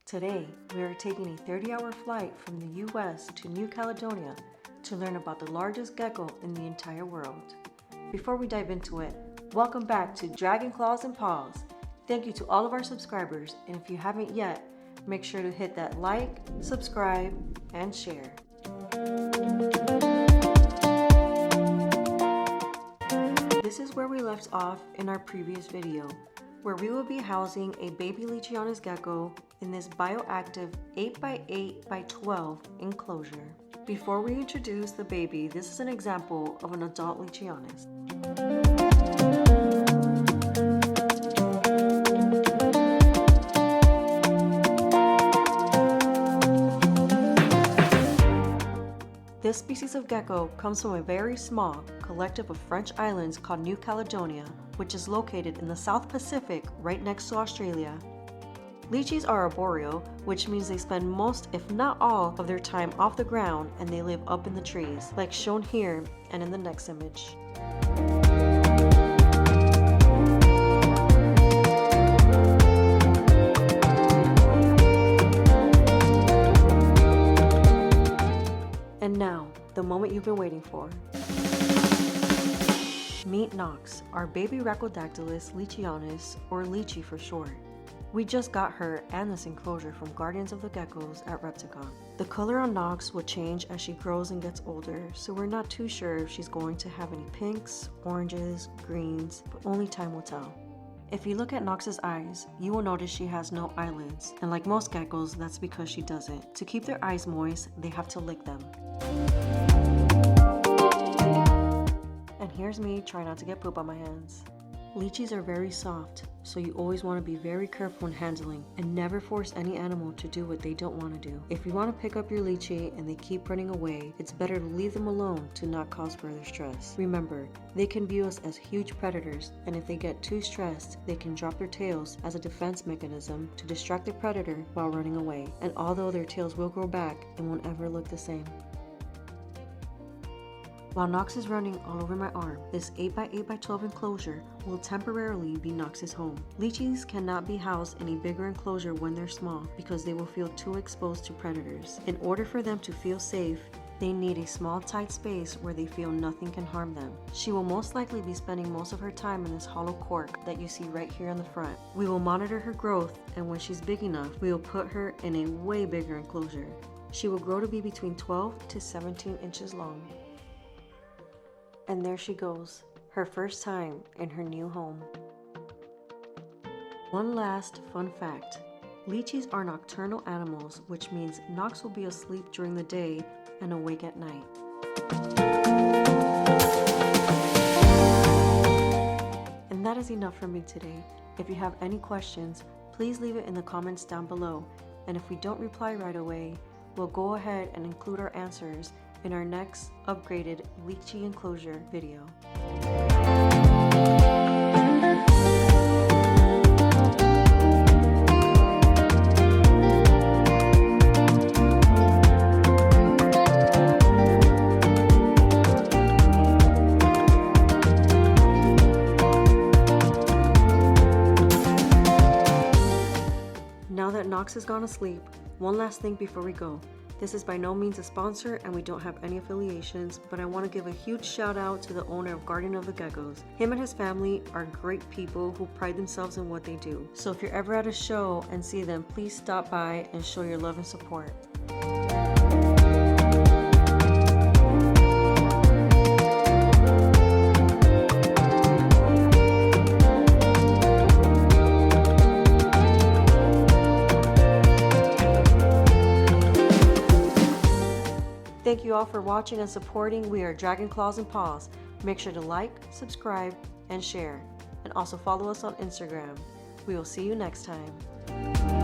Today, we are taking a 30-hour flight from the US to New Caledonia to learn about the largest gecko in the entire world. Before we dive into it, welcome back to Dragon Claws and Paws. Thank you to all of our subscribers, and if you haven't yet, make sure to hit that like, subscribe, and share. This is where we left off in our previous video, where we will be housing a baby Leachianus Gecko in this bioactive 8x8x12 enclosure. Before we introduce the baby, this is an example of an adult Leachianus. This species of gecko comes from a very small collective of French islands called New Caledonia, which is located in the South Pacific right next to Australia. Leachies are arboreal, which means they spend most, if not all, of their time off the ground, and they live up in the trees, like shown here and in the next image. And now, the moment you've been waiting for. Meet Nox, our baby Rhacodactylus Leachianus, or Leachie for short. We just got her and this enclosure from Guardians of the Geckos at Reptile. The color on Nox will change as she grows and gets older, so we're not too sure if she's going to have any pinks, oranges, greens, but only time will tell. If you look at Nox's eyes, you will notice she has no eyelids, and like most geckos, that's because she doesn't. To keep their eyes moist, they have to lick them. And here's me trying not to get poop on my hands. Leachies are very soft, so you always want to be very careful when handling and never force any animal to do what they don't want to do. If you want to pick up your Leachie and they keep running away, it's better to leave them alone to not cause further stress. Remember, they can view us as huge predators, and if they get too stressed, they can drop their tails as a defense mechanism to distract the predator while running away. And although their tails will grow back, it won't ever look the same. While Nox is running all over my arm, this 8x8x12 enclosure will temporarily be Nox's home. Leachies cannot be housed in a bigger enclosure when they're small because they will feel too exposed to predators. In order for them to feel safe, they need a small tight space where they feel nothing can harm them. She will most likely be spending most of her time in this hollow cork that you see right here on the front. We will monitor her growth, and when she's big enough, we will put her in a way bigger enclosure. She will grow to be between 12 to 17 inches long. And there she goes, her first time in her new home. One last fun fact. Leachies are nocturnal animals, which means Nox will be asleep during the day and awake at night. And that is enough for me today. If you have any questions, please leave it in the comments down below. And if we don't reply right away, we'll go ahead and include our answers in our next upgraded Leachie enclosure video. Now that Nox has gone to sleep, one last thing before we go. This is by no means a sponsor and we don't have any affiliations, but I want to give a huge shout out to the owner of Guardian of the Geckos. Him and his family are great people who pride themselves in what they do. So if you're ever at a show and see them, please stop by and show your love and support. Thank you all for watching and supporting. We are Dragon Claws and Paws. Make sure to like, subscribe, and share. And also follow us on Instagram. We will see you next time.